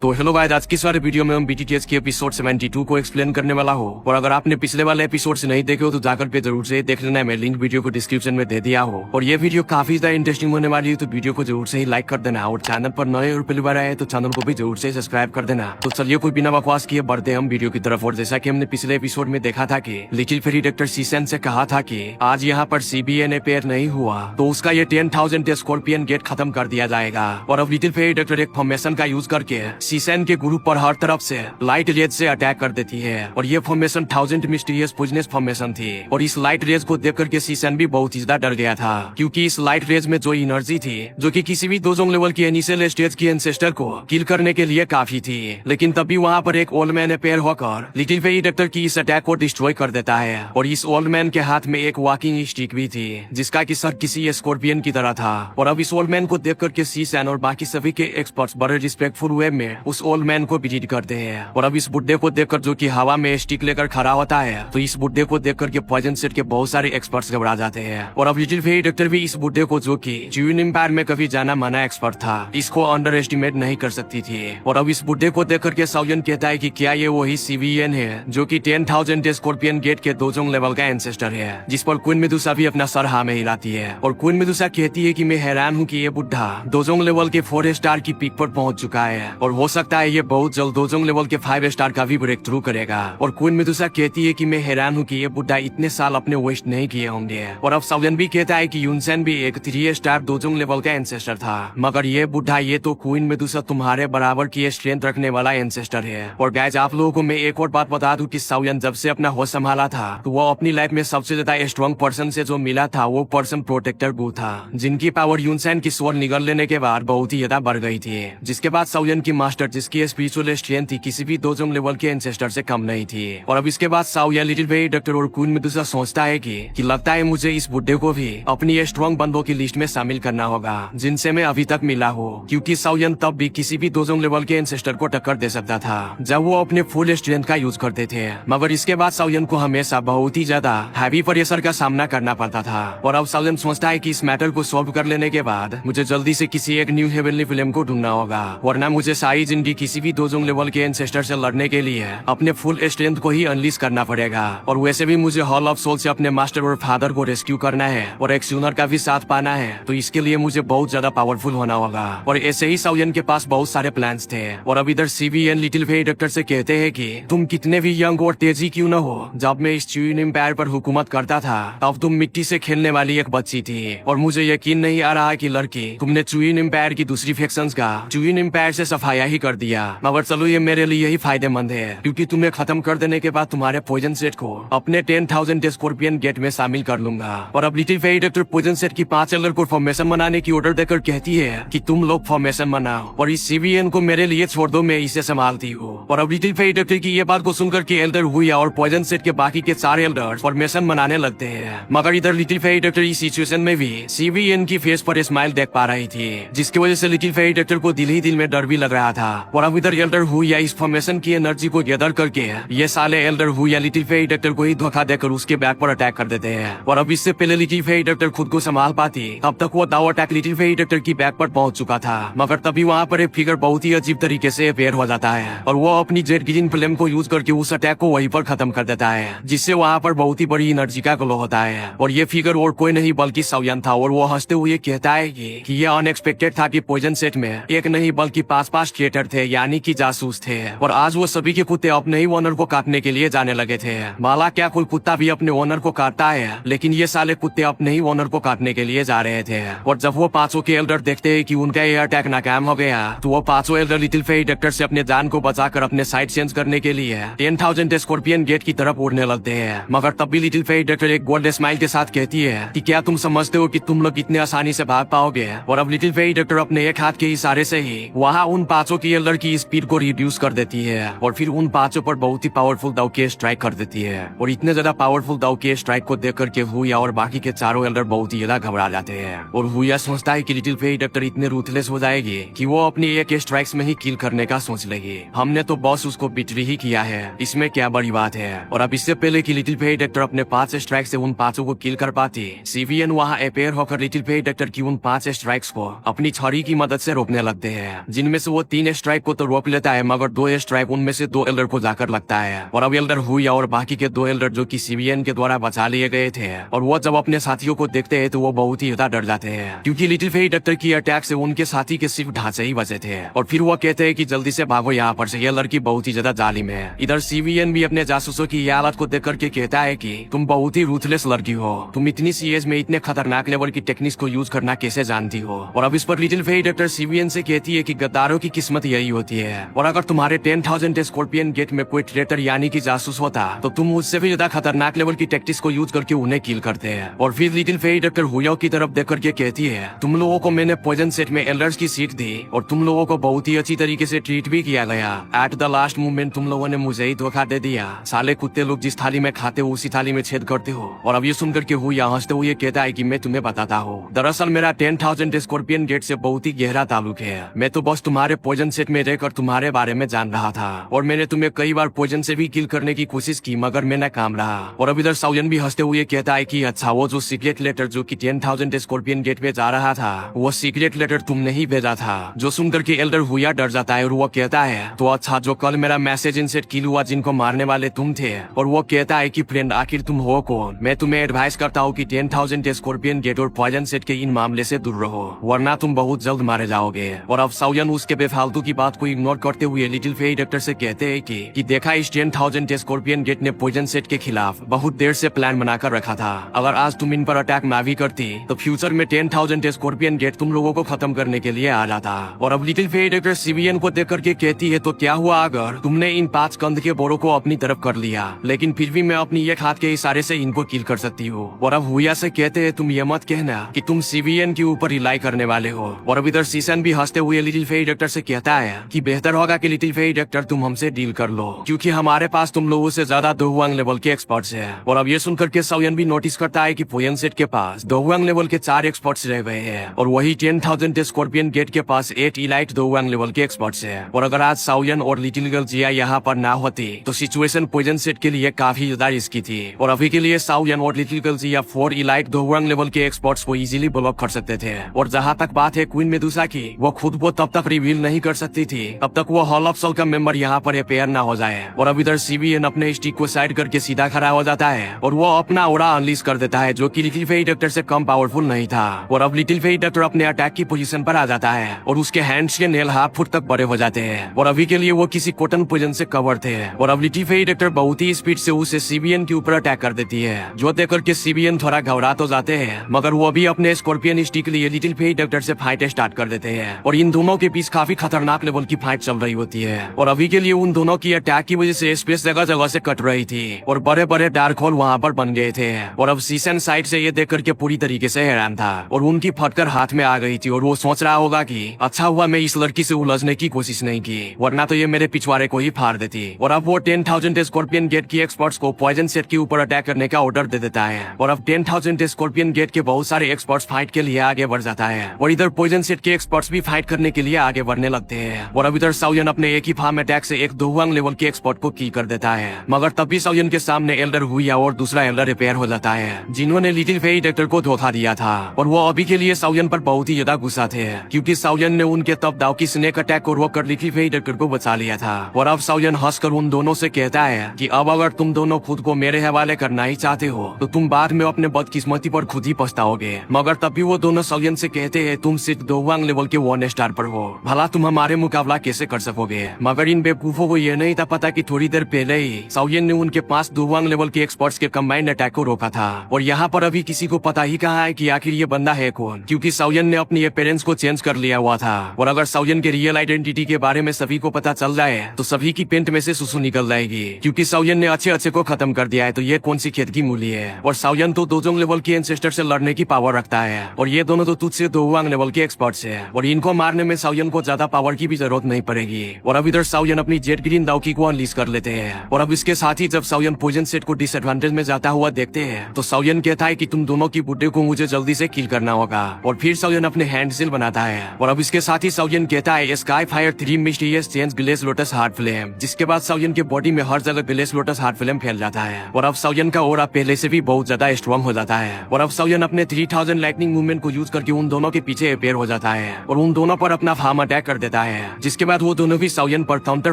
तो hello guys, आज की सारे वीडियो में हम बीटीटीएस के एपिसोड 72 को एक्सप्लेन करने वाला हो। और अगर आपने पिछले वाले एपिसोड से नहीं देखे हो तो जाकर पे जरूर से देख लेना है। मैं लिंक वीडियो को डिस्क्रिप्शन में दे दिया हो। और ये वीडियो काफी ज्यादा इंटरेस्टिंग होने वाली है, तो वीडियो को जरूर से ही लाइक कर देना। और चैनल पर नए और पहली बार आए तो चैनल को भी जरूर से सब्सक्राइब कर देना। तो चलिए कोई बिना बकवास किए बढ़ते हम वीडियो की तरफ। और जैसा की हमने पिछले एपिसोड में देखा था की लिटिल फेरी डॉक्टर सीसेन से कहा था की आज यहाँ पर CBN पेयर नहीं हुआ तो उसका ये 10,000 स्कॉर्पियन गेट खत्म कर दिया जाएगा। और अब लिटिल फेरी डॉक्टर एक फॉर्मेशन का यूज करके सीसेन के ग्रुप पर हर तरफ से लाइट रेज से अटैक कर देती है। और ये फॉर्मेशन 1000 मिस्टीरियस पॉइजनस फॉर्मेशन थी। और इस लाइट रेज को देख करके सीसेन भी बहुत ज्यादा डर गया था, क्योंकि इस लाइट रेज में जो एनर्जी थी जो कि किसी भी दोजोंग लेवल की इनिशियल स्टेज की एंसेस्टर को किल करने के लिए काफी थी। लेकिन तभी वहाँ पर एक ओल्ड मैन अपेयर होकर लिटिल फेरी डॉक्टर की इस अटैक को डिस्ट्रॉय कर देता है। और इस ओल्ड मैन के हाथ में एक वॉकिंग स्टिक भी थी जिसका की सर किसी स्कॉर्पियन की तरह था। और अब इस ओल्ड मैन को देख करके सीसेन और बाकी सभी के एक्सपर्ट्स बड़े रिस्पेक्टफुल वे में उस ओल्ड मैन को विजिट करते हैं। और अब इस बुड्ढे को देखकर जो कि हवा में स्टिक लेकर खड़ा होता है, तो इस बुड्ढे को देख करके पॉइजन सेट के बहुत सारे एक्सपर्ट्स घबरा जाते हैं। और अब लिटिल फेरी डॉक्टर भी इस बुड्ढे को जो कि च्यूइन एम्पायर में कभी जाना माना एक्सपर्ट था, इसको अंडर एस्टिमेट नहीं कर सकती थी। और अब इस बुड्ढे को देख करके साउयन कहता है कि क्या ये वही CBN है जो कि 10,000 स्कॉर्पियन गेट के दोजोंग लेवल का एंसेस्टर है, जिस पर क्वीन मेडुसा भी अपना सर हाँ में हिलाती है। और क्वीन मेडुसा कहती है कि मैं हैरान हूँ कि ये बुड्ढा दोजोंग लेवल के 4 स्टार की पीक पर पहुंच चुका है और हो सकता है ये बहुत जल्द दोजोंग लेवल के 5 स्टार का भी ब्रेक थ्रू करेगा। और क्वीन मेडुसा कहती है कि मैं हैरान हूँ कि ये बुड्ढा इतने साल अपने वेस्ट नहीं किए होंगे। और अब साउयन भी कहता है कि यूनसेन भी एक 3 स्टार दोजोंग लेवल का एंसेस्टर था, मगर ये बुड्ढा ये तो क्वीन मेडुसा तुम्हारे बराबर की स्ट्रेंथ रखने वाला एंसेस्टर है। और गाइस, आप लोगों को मैं एक और बात बता दूं कि साउयन जब से अपना होश संभाला था तो वो अपनी लाइफ में सबसे ज्यादा स्ट्रॉन्ग पर्सन से जो मिला था वो पर्सन प्रोटेक्टर बू था, जिनकी पावर यूनसेन की स्वर निगल लेने के बाद बहुत ही ज्यादा बढ़ गई थी। जिसके बाद साउयन की मास्टर जिसकी स्पिरिचुअल स्ट्रेंथ थी किसी भी दोजोंग लेवल के एंसेस्टर से कम नहीं थी। और अब इसके बाद साउयन लिटिल फेरी डॉक्टर और क्वीन मेडुसा सोचता है कि लगता है मुझे इस बुड्ढे को भी अपनी स्ट्रॉन्ग बंदों की लिस्ट में शामिल करना होगा जिनसे मैं अभी तक मिला हूँ, क्योंकि साउयन तब भी किसी भी दोजोंग लेवल के एंसेस्टर को टक्कर दे सकता था जब वो अपने फुल स्ट्रेंथ का यूज करते थे। मगर इसके बाद साउयन को हमेशा बहुत ही ज्यादा हैवी प्रेशर का सामना करना पड़ता था। और अब साउयन सोचता है कि इस मैटर को सॉल्व कर लेने के बाद मुझे जल्दी से किसी एक न्यू हेवनली फिल्म को ढूंढना होगा, वरना मुझे सारी जिंदगी किसी भी दोजोंग लेवल के एंसेस्टर से लड़ने के लिए अपने फुल स्ट्रेंथ को ही अनलीज करना पड़ेगा। और वैसे भी मुझे हॉल ऑफ सोल से अपने मास्टर और फादर को रेस्क्यू करना है और एक सूनर का भी साथ पाना है, तो इसके लिए मुझे बहुत ज्यादा पावरफुल होना होगा। और ऐसे ही साउयन के पास बहुत सारे प्लान्स थे। और अब इधर CBN लिटिल फेरी डॉक्टर से कहते हैं कि तुम कितने भी यंग और तेजी क्यों न हो, जब मैं इस च्यूइन एम्पायर पर हुकूमत करता था तब तुम मिट्टी से खेलने वाली एक बच्ची थी। और मुझे यकीन नहीं आ रहा कि लड़की तुमने च्यूइन एम्पायर की दूसरी फैक्शंस का च्यूइन एम्पायर से सफाया ही कर दिया। मगर चलो ये मेरे लिए ही फायदेमंद है, क्योंकि तुम्हें खत्म कर देने के बाद तुम्हारे पॉइजन सेट को अपने 10,000 स्कॉर्पियन गेट में शामिल कर लूंगा। और अब little fairy doctor poison set की 5 एल्डर को फॉर्मेशन बनाने की ऑर्डर देकर कहती है कि तुम लोग फॉर्मेशन बनाओ और इस CBN को मेरे लिए छोड़ दो, मैं इसे संभालती हूँ। और अब लिटिल फेरी डॉक्टर की ये बात को सुनकर के एल्डर हुआ और पॉइजन सेट के बाकी के 4 एल्डर फॉर्मेशन बनाने लगते हैं। मगर इधर लिटिल फेरी डॉक्टर इस सिचुएशन में भी CBN की फेस पर स्माइल देख पा रही थी, जिसकी वजह से लिटिल फेरी डॉक्टर को दिल ही दिल में डर भी लग रहा था। और अब इधर एल्डर हुआ इस फॉर्मेशन की एनर्जी को गैदर करके ये साले एल्डर हुआ लिटिल फेरी डॉक्टर को ही धोखा देकर उसके बैक पर अटैक कर देते हैं। और अब इससे पहले लिटिल फेरी डॉक्टर खुद को संभाल पाती तब तक वो दाव अटैक लिटिल फेरी डॉक्टर की बैक पर पहुंच चुका था। मगर तभी वहाँ पर एक फिगर बहुत ही अजीब तरीके से अपेयर हो जाता है और वो अपनी जेट ग्रीन फ्लेम को यूज करके उस अटैक को वहीं पर खत्म कर देता है, जिससे वहाँ पर बहुत ही बड़ी एनर्जी का ग्लो होता है। और ये फिगर और कोई नहीं बल्कि साउयन था। और वो हंसते हुए कहता है कि ये अनएक्सपेक्टेड था कि पॉइजन सेट में एक नहीं बल्कि 5 ट्रेटर थे, यानी कि जासूस थे। और आज वो सभी के कुत्ते अपने ही ओनर को काटने के लिए जाने लगे थे। माला क्या कोई कुत्ता भी अपने ओनर को काटता है, लेकिन ये साले कुत्ते अपने ही ओनर को काटने के लिए जा रहे थे। और जब वो 5 के एल्डर देखते हैं कि उनका ये अटैक नाकाम हो गया, तो वो 5 एल्डर लिटिल फेरी डॉक्टर से अपने जान को बचाकर अपने साइड चेंज करने के लिए 10,000 स्कॉर्पियन गेट की तरफ उड़ने लगते हैं। मगर तब भी लिटिल फेरी डॉक्टर एक गोल्ड स्माइल के साथ कहती है कि क्या तुम समझते हो कि तुम लोग इतने आसानी से भाग पाओगे। और अब लिटिल फेरी डॉक्टर अपने एक हाथ के इशारे से ही वहाँ उन 5 की एल्डर की स्पीड को रिड्यूस कर देती है और फिर उन 5 पर बहुत ही पावरफुल दाव के स्ट्राइक कर देती है। और इतने ज्यादा पावरफुल दाव के स्ट्राइक को देख करके हुआ और बाकी के 4 एल्डर बहुत ही ज्यादा घबरा जाते हैं। और हुआ सोचता है कि लिटिल फेरी डॉक्टर इतने रूथलेस हो जाएगी कि वो अपनी एक स्ट्राइक्स में ही किल करने का सोच लेगी। हमने तो बॉस उसको बिट्री ही किया है, इसमें क्या बड़ी बात है। और अब इससे पहले कि लिटिल फेरी डॉक्टर अपने 5 स्ट्राइक से उन 5 को किल कर पाती, CBN वहाँ अपेयर होकर लिटिल फेरी डॉक्टर की उन 5 स्ट्राइक्स को अपनी छड़ी की मदद से रोकने लगते हैं, जिनमें से वो 3 स्ट्राइक को तो रोक लेता है, मगर 2 स्ट्राइक उनमें से 2 एल्डर को जाकर लगता है। और अब एल्डर हुआ और बाकी के 2 एल्डर जो कि सीवीएन के द्वारा बचा लिए गए थे, और वो जब अपने साथियों को देखते हैं तो वो बहुत ही ज्यादा डर जाते हैं, क्योंकि लिटिल फेरी डॉक्टर की अटैक से उनके साथी के सिर्फ ढांचे ही बचे थे। और फिर वो कहते हैं कि जल्दी से भागो यहाँ पर से, ये लड़की बहुत ही ज्यादा जालिम है। इधर सीवीएन भी अपने जासूसों की ये हालत को देख करके कहता है कि तुम बहुत ही रूथलेस लड़की हो, तुम इतनी सी एज में इतने खतरनाक लेवल की टेक्निक्स को यूज करना कैसे जानती हो। और अब इस पर लिटिल फेरी डॉक्टर सीवीएन से कहती है कि गद्दारों की किस्मत यही होती है, और अगर तुम्हारे 10,000 स्कॉर्पियन गेट में कोई ट्रेटर यानी कि जासूस होता तो तुम उससे भी ज्यादा खतरनाक लेवल की टेक्टिक्स को यूज करके उन्हें किल करते हैं। और फिर लिटिल फेरी डॉक्टर हुयो की तरफ देख करके कहती है, तुम लोगों को मैंने पॉइजन सेट में एल्डर्स की सीट दी और तुम लोगों को बहुत ही अच्छी तरीके से ट्रीट भी किया गया। एट द लास्ट मोमेंट तुम लोगों ने मुझे ही धोखा दे दिया। साले कुत्ते लोग जिस थाली में खाते हो उसी थाली में छेद करते हो। और अब ये सुनकर के हुआ हंसते हुए कहता है कि मैं तुम्हें बताता हूँ, दरअसल मेरा 10,000 स्कॉर्पियन गेट से बहुत ही गहरा ताल्लुक है। मैं तो बस तुम्हारे पॉइजन सेट में रहकर तुम्हारे बारे में जान रहा था, और मैंने तुम्हें कई बार पॉइजन से भी किल करने की कोशिश की, मगर मैं नाकाम रहा। और अब इधर साउयन भी हंसते हुए कहता है कि अच्छा, वो जो सीक्रेट लेटर जो कि 10,000 स्कॉर्पियन गेट पे जा रहा था, वो सीक्रेट लेटर तुमने ही भेजा था। जो सुनकर के एल्डर हुआ डर जाता है और वो कहता है, तो अच्छा, जो कल मेरा मैसेज इनसेट किल हुआ जिनको मारने वाले तुम थे। और वो कहता है कि फ्रेंड आखिर तुम हो कौन? मैं तुम्हें एडवाइस करता हूँ कि 10,000 स्कॉर्पियन गेट और पॉइजन सेट के इन मामले से दूर रहो, वरना तुम बहुत जल्द मारे जाओगे। और अब साउयन उसके बेफालतू की बात को इग्नोर करते हुए लिटिल फेरी डॉक्टर से कहते हैं कि देखा, इस 10,000 स्कॉर्पियन गेट ने पॉइजन सेट के खिलाफ बहुत देर से प्लान बनाकर रखा था। अगर आज तुम इन पर अटैक ना भी करती तो फ्यूचर में 10,000 स्कॉर्पियन गेट तुम लोगों को खत्म करने के लिए आ जाता। और अब लिटिल फेरी डॉक्टर सीवीएन को देख करके कहती है, तो क्या हुआ अगर तुमने इन 5 कंध के बोरों को अपनी तरफ कर लिया, लेकिन फिर भी मैं अपनी एक हाथ के इशारे से इनको किल कर सकती हूँ। और अब हुआ से कहते हैं, तुम ये मत कहना कि तुम सीवीएन के ऊपर रिलाई करने वाले हो। और अब इधर सीसन भी हंसते हुए लिटिल फेरी डॉक्टर से कहता है कि बेहतर होगा कि लिटिल फेरी डॉक्टर तुम हमसे डील कर लो, क्योंकि हमारे पास तुम लोगों से ज्यादा दोहुआंग लेवल के एक्सपर्ट्स हैं। और अब ये सुनकर के साउयन भी नोटिस करता है कि पॉइजन सेट के पास दोहुआंग लेवल के 4 एक्सपर्ट्स रह गए हैं, और वही 10,000 स्कॉर्पियन गेट के पास 8 इलाइट दोहुआंग लेवल के एक्सपर्ट्स हैं। और अगर आज साउयन और लिटिल गर्ल जिया यहाँ पर ना होती तो सिचुएशन पॉइजन सेट के लिए काफी ज्यादा रिस्की थी। और अभी के लिए साउयन और लिटिल गर्ल जिया 4 इलाइट दोहुआंग लेवल के एक्सपर्ट्स को इजीली ब्लॉक कर सकते थे। और जहाँ तक बात है क्वीन मेडुसा की, वो खुद को तब तक रिवील नहीं कर सकती थी तब तक वो हॉल ऑफ सोल का मेंबर यहाँ पर अपेयर ना हो जाए। और अब इधर सीवीएन अपने स्टिक को साइड करके सीधा खड़ा हो जाता है और वो अपना ऑरा अनलीज कर देता है, जो कि लिटिल फेरी डॉक्टर से कम पावरफुल नहीं था। और अब लिटिल फेरी डॉक्टर अपने अटैक की पोजीशन पर आ जाता है और उसके हैंड्स के नेल हाफ फुट तक बड़े हो जाते हैं, और अभी के लिए वो किसी कॉटन पोजन से कवर थे। और अब लिटिल फेरी डॉक्टर बहुत ही स्पीड से उसे सीवीएन के ऊपर अटैक कर देती है, जो देखकर के सीवीएन थोड़ा घबरा तो जाते हैं, मगर वो भी अपने स्कॉर्पियन स्टिक लिए लिटिल फेरी डॉक्टर से फाइट स्टार्ट कर देते हैं। और इन दोनों के बीच काफी खतरनाक लेवल की फाइट चल रही होती है। और अभी के लिए उन दोनों की अटैक की वजह से स्पेस जगह जगह से कट रही थी और बड़े बड़े डार्क होल वहाँ पर बन गए थे। और अब सीसन साइड से ये देख करके पूरी तरीके से हैरान था और उनकी फटकर हाथ में आ गई थी, और वो सोच रहा होगा कि अच्छा हुआ मैं इस लड़की से उलझने की कोशिश नहीं की, वरना तो ये मेरे पिछवाड़े को ही फाड़ देती। और अब वो 10,000 स्कॉर्पियन गेट की एक्सपर्ट्स को पॉइजन सेट के ऊपर अटैक करने का ऑर्डर दे देता है। और अब 10,000 स्कॉर्पियन गेट के बहुत सारे एक्सपर्ट्स फाइट के लिए आगे बढ़ जाता है, और इधर पॉइजन सेट के एक्सपर्ट्स भी फाइट करने के लिए आगे बढ़ने लगते हैं। और अब इधर साउयन अपने एक ही फार्म अटैक से एक दोहुआंग लेवल के एक्सपर्ट को किल कर देता है, मगर तब भी साउयन के सामने एल्डर हुआ और दूसरा एल्डर रिपेयर हो जाता है, जिन्होंने लिटिल फेरी डॉक्टर को धोखा दिया था। और वो अभी के लिए साउयन पर बहुत ही ज्यादा गुस्सा थे, क्योंकि साउयन ने उनके तब दाव की स्नेक अटैक को रोककर लिटिल फेरी डॉक्टर को बचा लिया था। और अब साउयन हंसकर उन दोनों से कहता है कि अब अगर तुम दोनों खुद को मेरे हवाले करना ही चाहते हो तो तुम बाद में अपने बदकिस्मती पर खुद ही पछताओगे। मगर तब भी वो दोनों साउयन से कहते हैं, तुम सिर्फ दोहुआंग लेवल के 1 स्टार पर हो, भला तुम हमारे मुकाबला कैसे कर सकोगे। मगर इन बेवकूफों को ये नहीं था पता कि थोड़ी देर पहले ही साउयन ने उनके पास दोहुआंग लेवल के एक्सपर्ट्स के कंबाइंड अटैक को रोका था। और यहाँ पर अभी किसी को पता ही कहाँ है कि आखिर ये बंदा है कौन, क्योंकि साउयन ने अपनी अपीयरेंस को चेंज कर लिया हुआ था। और अगर साउयन के रियल आइडेंटिटी के बारे में सभी को पता चल जाए तो सभी की पेंट में से सुसु निकल जाएगी, क्योंकि साउयन ने अच्छे को खत्म कर दिया है, तो ये कौन सी खेत की मूली है। और साउयन तो दोजोंग लेवल के एंसेस्टर से लड़ने की पावर रखता है, और ये दोनों तो तुझसे दोहुआंग लेवल के एक्सपर्ट्स है, और इनको मारने में साउयन को ज्यादा पावर की भी जरूरत नहीं पड़ेगी। और अब इधर साउयन अपनी जेट ग्रीन दाउकी को अनलीज कर लेते हैं। और अब इसके साथ ही जब साउयन पॉइजन सेट को डिसएडवांटेज में जाता हुआ देखते हैं तो साउयन कहता है कि तुम दोनों की बुड्ढे को मुझे जल्दी से किल करना होगा। और फिर साउयन अपने हैंड सील बनाता है। और अब इसके साथ ही साउयन कहता है, sky fire 3 mysterious change glace lotus heart flame, जिसके बाद साउयन के बॉडी में हर जगह ग्लेस लोटस हार्ट फ्लेम फैल जाता है। और अब साउयन का ऑरा पहले से भी बहुत ज्यादा स्ट्रॉन्ग हो जाता है। और अब साउयन अपने 3000 लाइटनिंग मूवमेंट को यूज करके उन दोनों के पीछे अपेयर हो जाता है और उन दोनों पर अपना फार्म अटैक कर देता जाता है। जिसके बाद वो दोनों भी साउयन पर काउंटर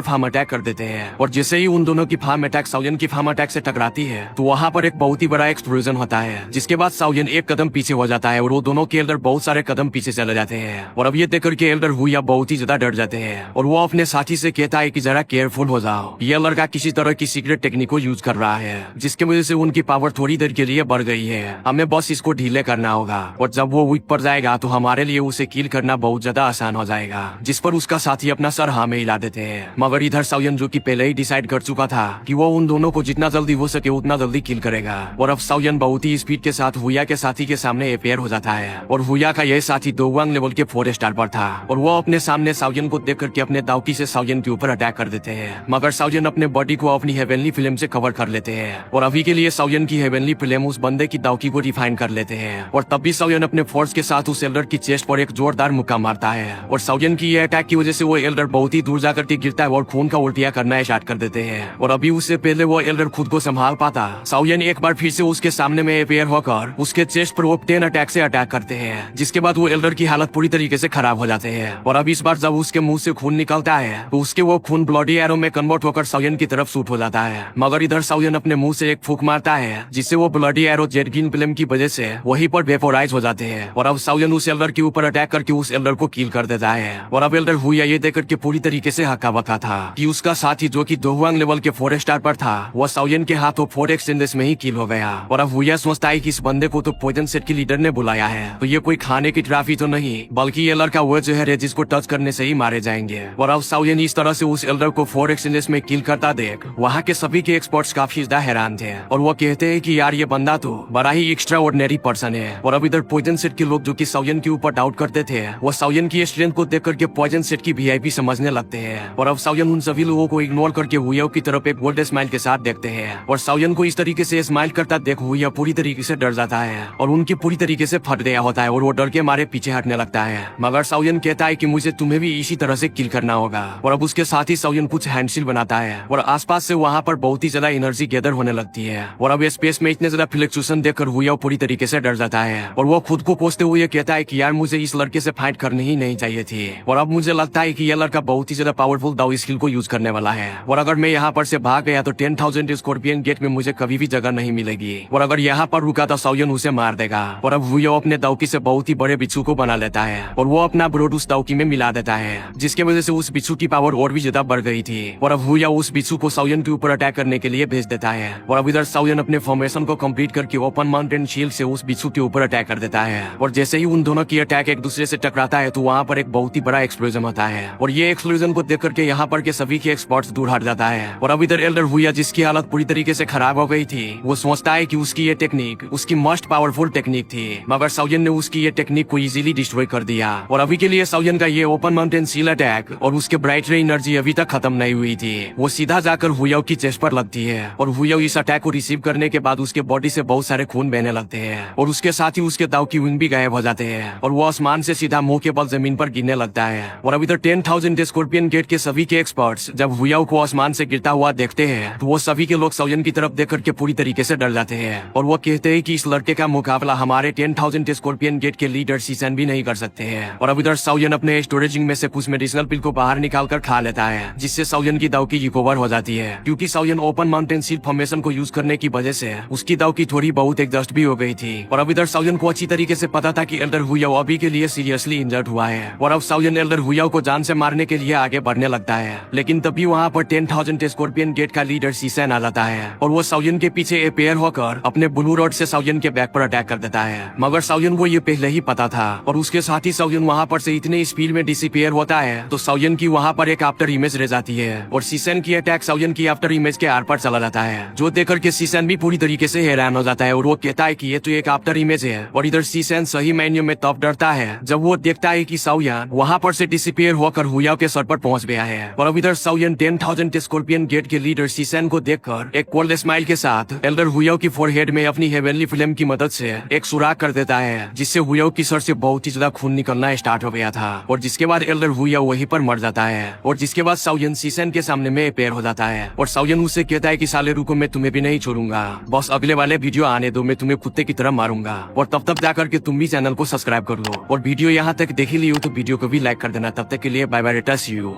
फार्म अटैक कर देते हैं और जैसे ही उन दोनों की फार्म अटैक साउयन की फार्म अटैक से टकराती है तो वहाँ पर एक बहुत ही बड़ा एक्सप्लोजन होता है। जिसके बाद साउयन एक कदम पीछे हो जाता है और वो दोनों के एल्डर बहुत सारे कदम पीछे चले जाते हैं। और अब ये देखकर के एल्डर हुआ बहुत ही ज्यादा डर जाते हैं और वो अपने साथी से कहता है कि जरा केयरफुल हो जाओ, ये लड़का किसी तरह की सीक्रेट टेक्निक को यूज कर रहा है जिसकी वजह से उनकी पावर थोड़ी देर के लिए बढ़ गई है। हमें बस इसको ढीले करना होगा और जब वो वीक पड़ जाएगा तो हमारे लिए उसे किल करना बहुत ज्यादा आसान हो जाएगा। जिस पर उसका साथी अपना सर हाँ में हिला देते हैं। मगर इधर साउयन जो कि पहले ही डिसाइड कर चुका था कि वो उन दोनों को जितना जल्दी हो सके उतना जल्दी किल करेगा। और अब साउयन बहुत ही स्पीड के साथ हुआ के साथी के सामने अपेयर हो जाता है और हुआ का यह साथी दोवांग लेवल के 4 स्टार पर था और वो अपने सामने साउयन को देख करके अपने दावकी से साउयन के ऊपर अटैक कर देते हैं। मगर साउयन अपने बॉडी को अपनी हेवनली फिल्म से कवर कर लेते हैं और अभी के लिए साउयन की हेवनली फिल्म उस बंदे की दावकी को रिफाइन कर लेते हैं। और तब भी साउयन अपने फोर्स के साथ उस एल्डर की चेस्ट पर एक जोरदार मुक्का मारता है और साउयन की ये अटैक की वजह से वो एल्डर बहुत ही दूर जाकर के गिरता है और खून का उल्टिया करना स्टार्ट कर देते हैं। और अभी उससे पहले वो एल्डर खुद को संभाल पाता, साउयन एक बार फिर से उसके सामने में अपेयर होकर उसके चेस्ट पर वो 10 अटैक से अटैक करते हैं। जिसके बाद वो एल्डर की हालत पूरी तरीके से खराब हो जाते हैं और अब इस बार जब उसके मुंह से खून निकलता है तो उसके वो खून ब्लडी एरो में कन्वर्ट होकर साउयन की तरफ शूट हो जाता है। मगर इधर साउयन अपने मुंह से एक फूंक मारता है जिससे वो bloody arrow jet green film की वजह से वहीं पर वेपोराइज हो जाते हैं। और अब साउयन उस एल्डर के ऊपर अटैक करके उस एल्डर को किल कर देता है। और अब एल्डर हुआ ये देख करके पूरी तरीके से हक्का बक्का था कि उसका साथी जो कि दोहुआंग लेवल के 4 स्टार पर था वो साउयन के हाथों 4 एक्सचेंजेस में ही किल हो गया। और अब हुआ सोचता है कि इस बंदे को तो पॉइजन सेट के लीडर ने बुलाया है तो ये कोई खाने की ट्रॉफी तो नहीं बल्कि ये लड़का वो जहर है जिसको टच करने से ही मारे जाएंगे। और अब साउयन इस तरह से उस एल्डर को 4 एक्सचेंजेस में किल करता देख वहाँ के सभी के एक्सपर्ट्स काफी ज्यादा हैरान थे और वो कहते हैं कि यार ये बंदा तो बड़ा ही एक्स्ट्रा ऑर्डिनरी पर्सन है। और अब इधर पॉइजन सेट के लोग जो कि साउयन के ऊपर डाउट करते थे वो साउयन की स्ट्रेंथ को देख करके पॉइजन सेट की वीआईपी समझने लगते हैं। और अब साउयन उन सभी लोगों को इग्नोर करके हुआ की तरफ एक गोल्ड स्माइल के साथ देखते हैं और साउयन को इस तरीके से स्माइल करता देख हुआ पूरी तरीके से डर जाता है और उनकी पूरी तरीके से फट गया होता है और वो डर के मारे पीछे हटने लगता है। मगर साउयन कहता है कि मुझे तुम्हें भी इसी तरह से किल करना होगा। और अब उसके साथ ही साउयन कुछ हैंडशील बनाता है और आसपास से वहाँ पर बहुत ही ज्यादा एनर्जी गैदर होने लगती है। और अब स्पेस में इतने ज्यादा फ्लक्चुएशन देखकर हुआ पूरी तरीके से डर जाता है और वो खुद को कोसते हुए कहता है कि यार मुझे इस लड़के से फाइट करनी ही नहीं चाहिए थी। और अब मुझे लगता है कि यह लड़का बहुत ही ज्यादा पावरफुल दाव स्किल को यूज करने वाला है और अगर मैं यहाँ पर से भाग गया तो 10,000 स्कॉर्पियन गेट में मुझे कभी भी जगह नहीं मिलेगी और अगर यहाँ पर रुका तो साउयन उसे मार देगा। और अब हुआ अपने दावकी से बहुत ही बड़े बिच्छू को बना लेता है और वो अपना ब्रोड उस दावकी में मिला देता है जिसकी वजह से उस बिच्छू की पावर और भी ज्यादा बढ़ गई थी। और अब हुआ उस बिच्छू को साउयन के ऊपर अटैक करने के लिए भेज देता है और अब इधर साउयन अपने फॉर्मेशन को कंप्लीट करके ओपन माउंटेन शील्ड से उस बिच्छू के ऊपर अटैक कर देता है। और जैसे ही उन दोनों की अटैक एक दूसरे से टकराता है तो वहाँ पर एक बहुत ही बड़ा एक्सप्लोजन होता है और ये एक्सप्लोजन को देख करके यहाँ पर के सभी के एक्सपर्ट्स दूर हट जाता है। और अब इधर एल्डर हुआ जिसकी हालत पूरी तरीके से खराब हो गई थी वो सोचता है कि उसकी ये टेक्निक उसकी मोस्ट पावरफुल टेक्निक थी मगर साउयन ने उसकी ये टेक्निक को इजीली डिस्ट्रॉय कर दिया। और अभी के लिए साउयन का ये ओपन माउंटेन शील अटैक और उसके ब्राइट रे एनर्जी अभी तक खत्म नहीं हुई थी। वो सीधा जाकर हुआ की चेस्ट पर लगती है और हुआ इस अटैक को रिसीव करने के बाद उसके बॉडी से बहुत सारे खून बहने लगते हैं और उसके साथ ही उसके दाव की विंग भी गायब हो जाते हैं और वो आसमान से सीधा मुंह के बल जमीन पर गिरने लगता है। और अभी तक 10,000 स्कॉर्पियन गेट के सभी के एक्सपर्ट्स जब हुआ को आसमान से गिरता हुआ देखते हैं तो वो सभी के लोग साउयन की तरफ देख करके पूरी तरीके से डर जाते हैं और वो कहते हैं कि इस लड़के का मुकाबला हमारे 10,000 स्कॉर्पियन गेट के लीडर सीसन भी नहीं कर सकते हैं। और अब इधर साउयन अपने स्टोरेजिंग में से कुछ मेडिसिनल पिल को बाहर निकाल कर खा लेता है जिससे साउयन की दाव की रिकवर हो जाती है क्योंकि साउयन ओपन माउंटेन शील्ड फॉर्मेशन को यूज करने की वजह से उसकी दाव की थोड़ी बहुत एडजस्ट भी हो गई थी। और अब इधर साउयन को अच्छी तरीके से पता था कि एल्डर हुआ अभी के लिए सीरियसली इंजर्ड हुआ है और अब साउयन एल्डर हुआ को जान से मारने के लिए आगे बढ़ने लगता है। लेकिन तभी वहाँ पर 10,000 स्कॉर्पियन गेट का लीडर सीसन आ जाता है और वो साउयन के पीछे अपेयर होकर अपने ब्लू रॉड से साउयन के बैक पर अटैक कर देता है। मगर साउयन को ये पहले ही पता था और उसके साथ ही साउयन वहाँ पर से इतने स्पीड में डिसअपियर होता है तो साउयन की वहाँ पर एक आफ्टर इमेज रह जाती है और सीसन की अटैक साउयन की आफ्टर इमेज के आर पर चला जाता है जो देखकर के सीसन भी पूरी तरीके से हैरान हो जाता है और वो कहता है कि ये तो एक आफ्टर इमेज है। और इधर सीसन सही मायने में तब डरता है जब वो देखता है कि साउयन वहाँ पर से डिसअपियर होकर हुआ के सर पर पहुंच गया है। और अब इधर साउयन 10,000 स्कॉर्पियन गेट के लीडर सीसन को देखकर एक कोल्ड स्माइल के साथ एल्डर हुआ की फोरहेड में अपनी हेवनली फिल्म की मदद से एक सुराख कर देता है जिससे हुआ की सर से बहुत ही ज्यादा खून निकलना स्टार्ट हो गया था और जिसके बाद एल्डर हुआ वहीं पर मर जाता है। और जिसके बाद साउयन सीसन के सामने में अपेयर हो जाता है और साउयन उससे कहता है कि साले रुको मैं तुम्हें भी नहीं छोड़ूंगा, बस अगले वाले वीडियो आने दो, मैं तुम्हें कुत्ते की तरह मारूंगा। और तब तक जाकर के तुम भी चैनल को सब्सक्राइब कर लो और वीडियो यहाँ तक देख ही ली हो तो वीडियो को भी लाइक कर देना। तब तक के लिए बाय बाय, सी यू।